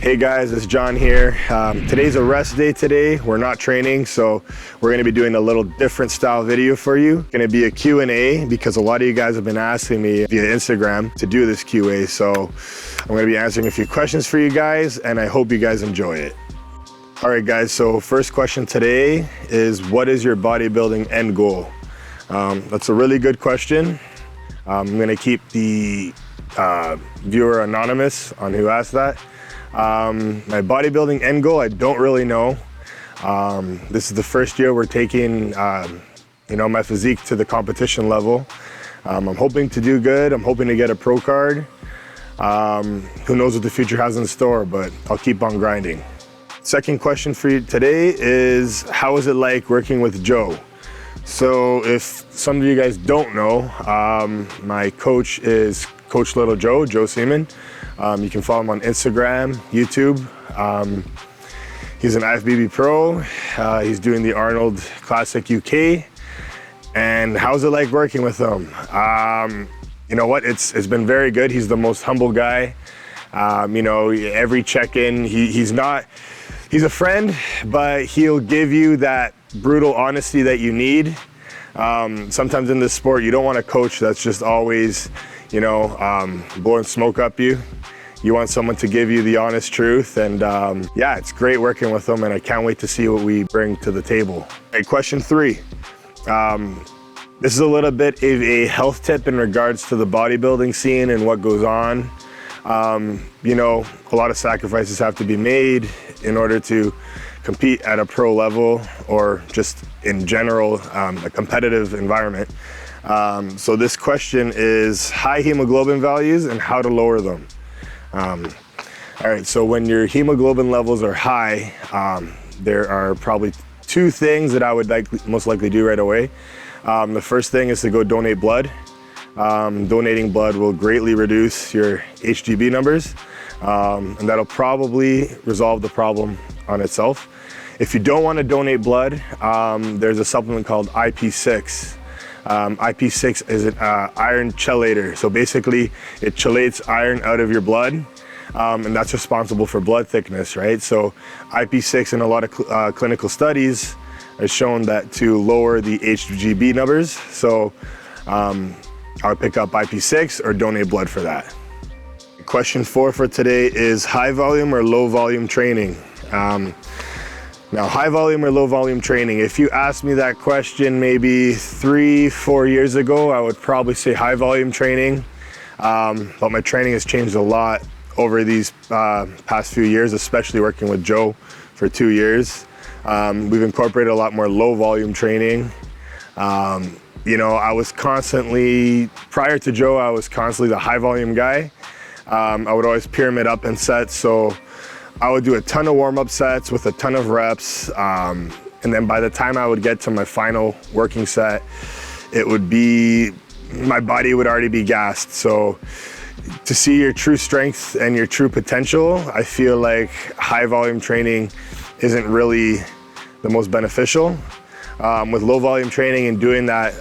Hey guys, it's John here. Today's a rest day today. We're not training, so we're gonna be doing a little different style video for you. It's gonna be a Q&A because a lot of you guys have been asking me via Instagram to do this QA. So I'm gonna be answering a few questions for you guys and I hope you guys enjoy it. All right guys, so first question today is, what is your bodybuilding end goal? That's a really good question. I'm gonna keep the viewer anonymous on who asked that. My bodybuilding end goal, I don't really know. This is the first year we're taking my physique to the competition level. I'm hoping to do good. I'm hoping to get a pro card. Who knows what the future has in store, but I'll keep on grinding. Second question for you today is, how is it like working with Joe? So if some of you guys don't know, my coach is Coach Little Joe Seaman. You can follow him on Instagram, YouTube. He's an IFBB pro. He's doing the Arnold Classic UK. And how's it like working with him? You know what, it's been very good. He's the most humble guy. Every check-in, he's a friend, but he'll give you that brutal honesty that you need. Sometimes in this sport, you don't want a coach that's just always, blowing smoke up you. You want someone to give you the honest truth, and yeah, it's great working with them, and I can't wait to see what we bring to the table. Okay, question 3. This is a little bit of a health tip in regards to the bodybuilding scene and what goes on. A lot of sacrifices have to be made in order to compete at a pro level or just in general, a competitive environment. So this question is high hemoglobin values and how to lower them. All right, so when your hemoglobin levels are high, there are probably 2 things that I would most likely do right away. The first thing is to go donate blood. Donating blood will greatly reduce your HGB numbers, and that'll probably resolve the problem on itself. If you don't want to donate blood, there's a supplement called IP6. IP6 is an iron chelator. So basically it chelates iron out of your blood, and that's responsible for blood thickness, right? So IP6 in a lot of clinical studies has shown that to lower the HGB numbers. So I would pick up IP6 or donate blood for that. Question 4 for today is high volume or low volume training. Now, high volume or low volume training, if you asked me that question maybe 3-4 years ago, I would probably say high volume training. But my training has changed a lot over these past few years, especially working with Joe for 2 years. We've incorporated a lot more low volume training. I was constantly, prior to Joe, I was constantly the high volume guy. I would always pyramid up in sets, so I would do a ton of warm-up sets with a ton of reps, and then by the time I would get to my final working set, my body would already be gassed. So to see your true strength and your true potential, I feel like high volume training isn't really the most beneficial. With low volume training and doing that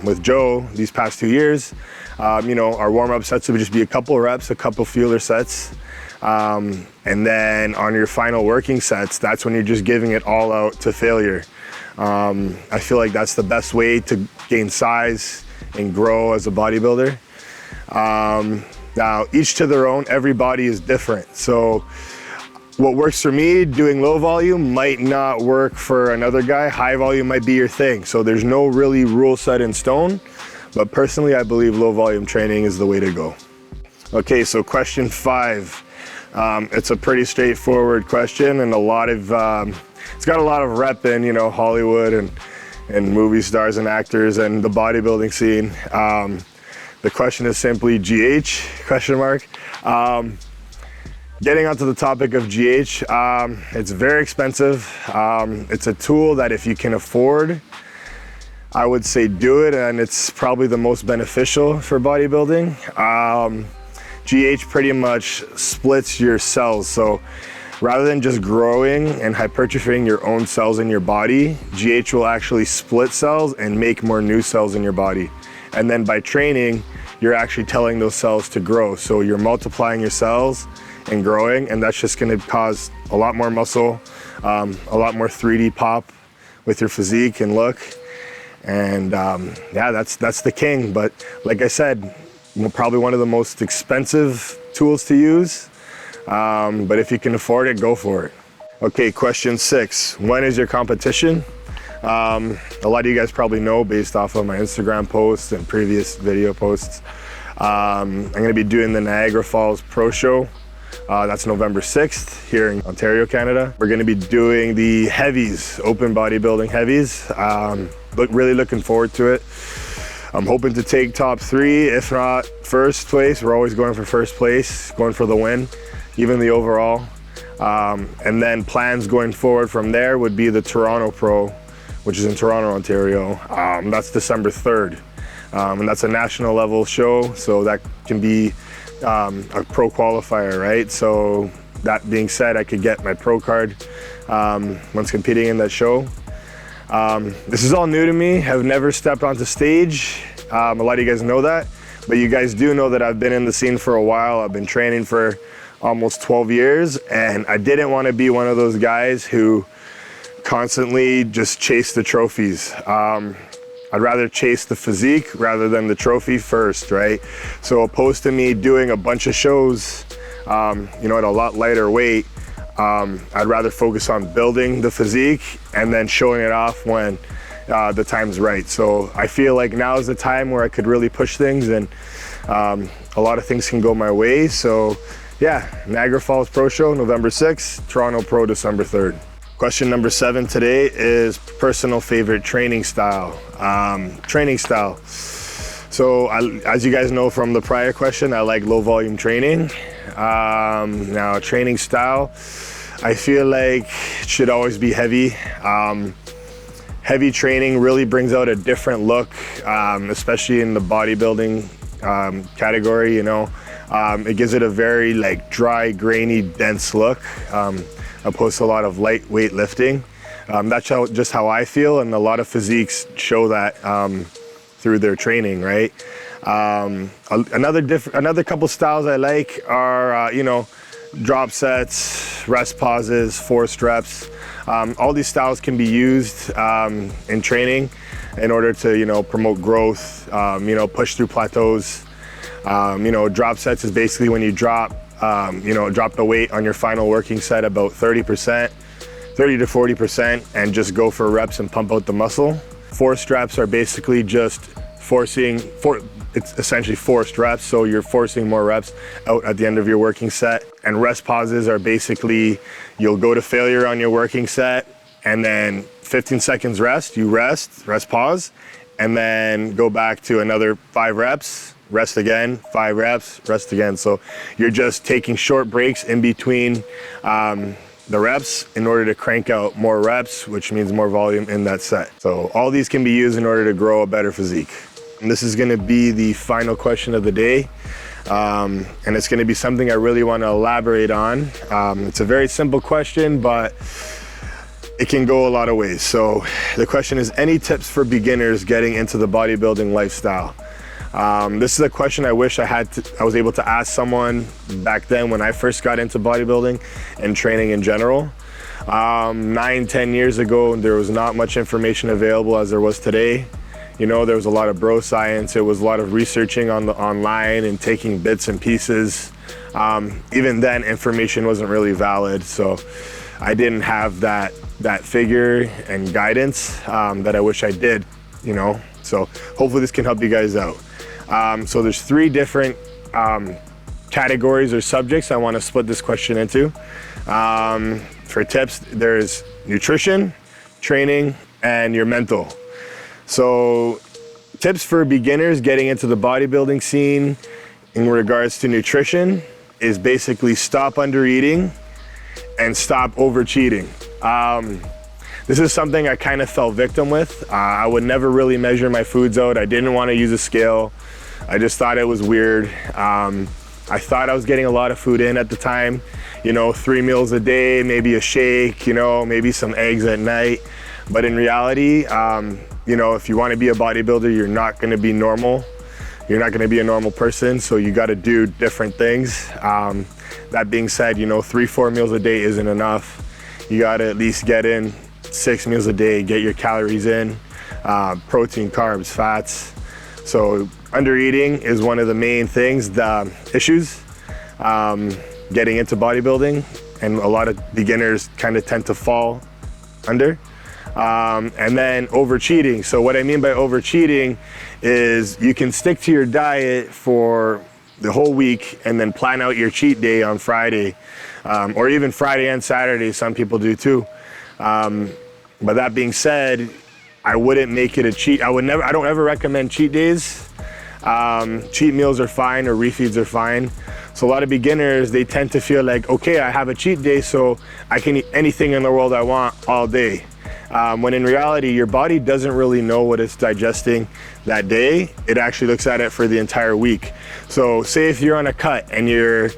with Joe these past 2 years, our warm-up sets would just be a couple reps, a couple feeler sets. And then on your final working sets, that's when you're just giving it all out to failure. I feel like that's the best way to gain size and grow as a bodybuilder. Now, each to their own, every body is different. So what works for me, doing low volume, might not work for another guy. High volume might be your thing. So there's no really rule set in stone, but personally, I believe low volume training is the way to go. Okay, so question 5. It's a pretty straightforward question, and it's got a lot of rep in, Hollywood and movie stars and actors and the bodybuilding scene. The question is simply GH, question mark. Getting onto the topic of GH, it's very expensive. It's a tool that if you can afford, I would say do it, and it's probably the most beneficial for bodybuilding. GH pretty much splits your cells. So rather than just growing and hypertrophying your own cells in your body, GH will actually split cells and make more new cells in your body. And then by training, you're actually telling those cells to grow. So you're multiplying your cells and growing, and that's just gonna cause a lot more muscle, a lot more 3D pop with your physique and look. And yeah, that's the king. But like I said, probably one of the most expensive tools to use. But if you can afford it, go for it. Okay, question 6. When is your competition? A lot of you guys probably know based off of my Instagram posts and previous video posts. I'm gonna be doing the Niagara Falls Pro Show. That's November 6th here in Ontario, Canada. We're gonna be doing the heavies, open bodybuilding heavies. Really looking forward to it. I'm hoping to take top 3, if not first place. We're always going for first place, going for the win, even the overall. And then plans going forward from there would be the Toronto Pro, which is in Toronto, Ontario. That's December 3rd. And that's a national level show, so that can be a pro qualifier, right? So that being said, I could get my pro card once competing in that show. This is all new to me. I've never stepped onto stage. A lot of you guys know that, but you guys do know that I've been in the scene for a while. I've been training for almost 12 years, and I didn't want to be one of those guys who constantly just chase the trophies. I'd rather chase the physique rather than the trophy first, right? So opposed to me doing a bunch of shows, you know, at a lot lighter weight, I'd rather focus on building the physique and then showing it off when the time's right. So I feel like now is the time where I could really push things, and a lot of things can go my way. So yeah, Niagara Falls Pro Show, November 6th, Toronto Pro, December 3rd. Question number 7 today is personal favorite training style. So as you guys know from the prior question, I like low volume training. Now training style, I feel like it should always be heavy. Heavy training really brings out a different look, especially in the bodybuilding category, you know. It gives it a very like dry, grainy, dense look, opposed to a lot of lightweight lifting. That's just how I feel, and a lot of physiques show that through their training, right? Another couple styles I like are, you know, drop sets, rest pauses, forced reps. All these styles can be used in training in order to, you know, promote growth, you know, push through plateaus. You know, drop sets is basically when you drop, you know, drop the weight on your final working set about 30% to 40%, and just go for reps and pump out the muscle. Forced reps are basically just it's essentially forced reps, so you're forcing more reps out at the end of your working set. And rest pauses are basically, you'll go to failure on your working set, and then 15 seconds rest, you rest pause, and then go back to another 5 reps, rest again, 5 reps, rest again. So you're just taking short breaks in between the reps in order to crank out more reps, which means more volume in that set. So all these can be used in order to grow a better physique. And this is gonna be the final question of the day. And it's gonna be something I really wanna elaborate on. It's a very simple question, but it can go a lot of ways. So the question is, any tips for beginners getting into the bodybuilding lifestyle? This is a question I wish I was able to ask someone back then when I first got into bodybuilding and training in general. 9-10 years ago, there was not much information available as there was today. You know, there was a lot of bro science. It was a lot of researching online and taking bits and pieces. Even then, information wasn't really valid. So I didn't have that figure and guidance that I wish I did, you know. So hopefully this can help you guys out. So there's 3 different categories or subjects I want to split this question into. For tips, there's nutrition, training, and your mental. So tips for beginners getting into the bodybuilding scene in regards to nutrition is basically stop under eating and stop over cheating. This is something I kind of fell victim with. I would never really measure my foods out. I didn't want to use a scale. I just thought it was weird. I thought I was getting a lot of food in at the time, you know, 3 meals a day, maybe a shake, you know, maybe some eggs at night. But in reality, you know, if you want to be a bodybuilder, you're not going to be normal. You're not going to be a normal person, so you got to do different things. That being said, you know, 3-4 meals a day isn't enough. You gotta at least get in 6 meals a day, get your calories in, protein, carbs, fats. So under eating is one of the main things, the issues getting into bodybuilding, and a lot of beginners kind of tend to fall under. And then over cheating. So what I mean by over cheating is you can stick to your diet for the whole week and then plan out your cheat day on Friday, or even Friday and Saturday, some people do too. But that being said, I wouldn't make it a cheat. I don't ever recommend cheat days. Cheat meals are fine, or refeeds are fine. So a lot of beginners, they tend to feel like, okay, I have a cheat day, so I can eat anything in the world I want all day. When in reality, your body doesn't really know what it's digesting that day. It actually looks at it for the entire week. So say if you're on a cut and you're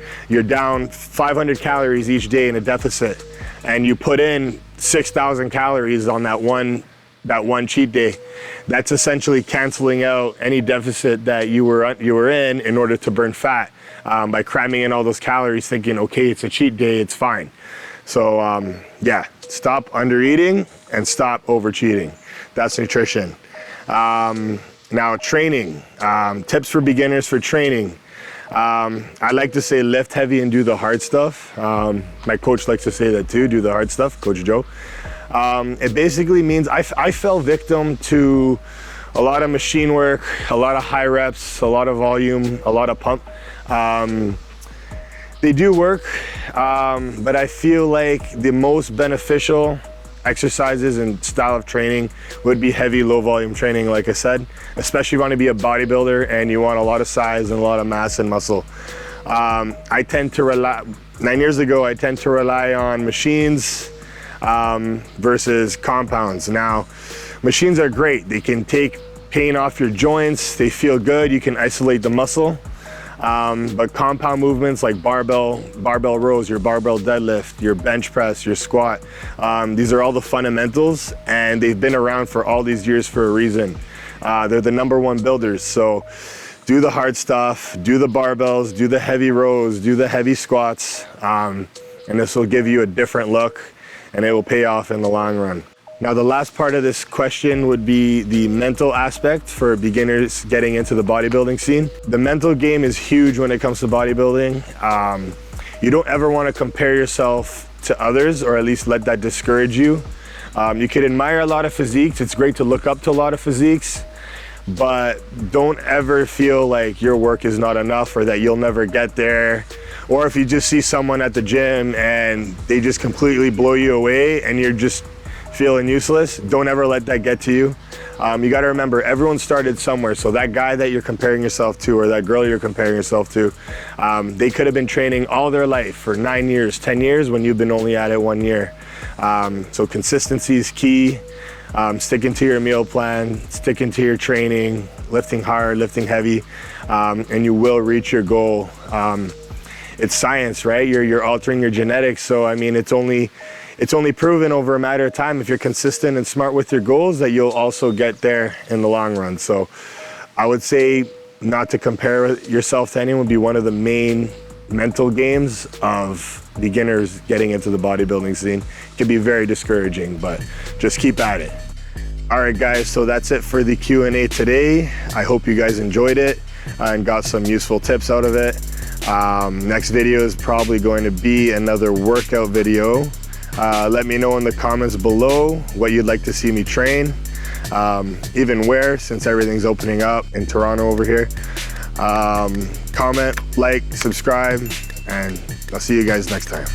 down 500 calories each day in a deficit, and you put in 6,000 calories on that one cheat day, that's essentially canceling out any deficit that you were in order to burn fat, by cramming in all those calories, thinking, okay, it's a cheat day, it's fine. So yeah, stop under eating and stop over cheating. That's nutrition. Now training, tips for beginners for training. I like to say lift heavy and do the hard stuff. My coach likes to say that too, do the hard stuff, Coach Joe. It basically means I fell victim to a lot of machine work, a lot of high reps, a lot of volume, a lot of pump. They do work, but I feel like the most beneficial exercises and style of training would be heavy, low volume training, like I said, especially if you want to be a bodybuilder and you want a lot of size and a lot of mass and muscle. I tend to rely, 9 years ago, I tend to rely on machines versus compounds. Now, machines are great. They can take pain off your joints. They feel good. You can isolate the muscle. But compound movements like barbell rows, your barbell deadlift, your bench press, your squat, these are all the fundamentals, and they've been around for all these years for a reason. They're the #1 builders. So do the hard stuff, do the barbells, do the heavy rows, do the heavy squats, and this will give you a different look, and it will pay off in the long run. Now, the last part of this question would be the mental aspect for beginners getting into the bodybuilding scene. The mental game is huge when it comes to bodybuilding. You don't ever want to compare yourself to others, or at least let that discourage you. You can admire a lot of physiques. It's great to look up to a lot of physiques, but don't ever feel like your work is not enough or that you'll never get there. Or if you just see someone at the gym and they just completely blow you away and you're just feeling useless, don't ever let that get to you. You got to remember, everyone started somewhere. So that guy that you're comparing yourself to, or that girl you're comparing yourself to, they could have been training all their life for 9 years, 10 years, when you've been only at it 1 year. So consistency is key. Sticking to your meal plan, sticking to your training, lifting hard, lifting heavy, and you will reach your goal. It's science, right? You're altering your genetics. So I mean, it's only proven over a matter of time, if you're consistent and smart with your goals, that you'll also get there in the long run. So I would say not to compare yourself to anyone would be one of the main mental games of beginners getting into the bodybuilding scene. It can be very discouraging, but just keep at it. All right, guys, so that's it for the Q&A today. I hope you guys enjoyed it and got some useful tips out of it. Next video is probably going to be another workout video. Let me know in the comments below what you'd like to see me train, even where, since everything's opening up in Toronto over here. Comment, like, subscribe, and I'll see you guys next time.